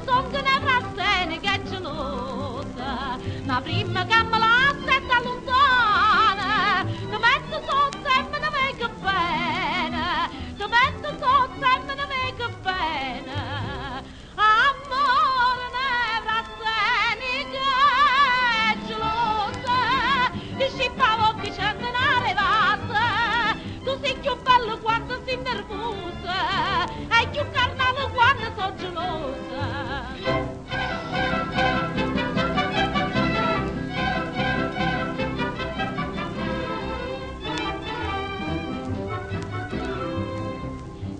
son che ne frassene che è gelosa, ma prima che me la aspetta lontana, ti metto sotto e me ne venga bene, ti metto sotto e me ne venga bene. Amore ne frassene che è gelosa, ti scippavo che c'è denare vasta, tu sei più bello quando sei nervosa, e più carnale quando sono gelosa.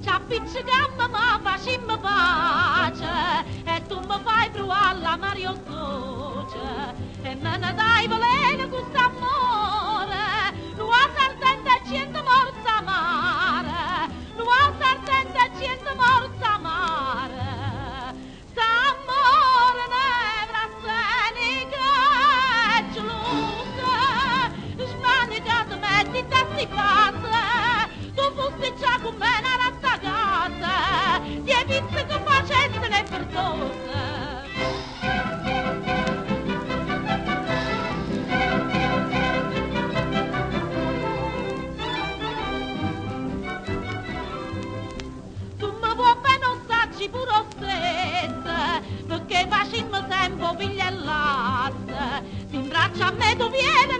C'appiccicamma ma facimmo pace, e tu mi fai provare la Mario dolce, e me ne dai veleno questo amore, nuova ardente e cento morza amare, nuova ardente e cento morza amare. S'amore ne frasseni che è gelosa, spanicata metti tassi pazza, tu fossi già con me una razzagata, ti hai visto che facesse ne perdosa. Puro stessa, perché facimmo sempre pigliare l'asse, si imbraccia a me tu vieni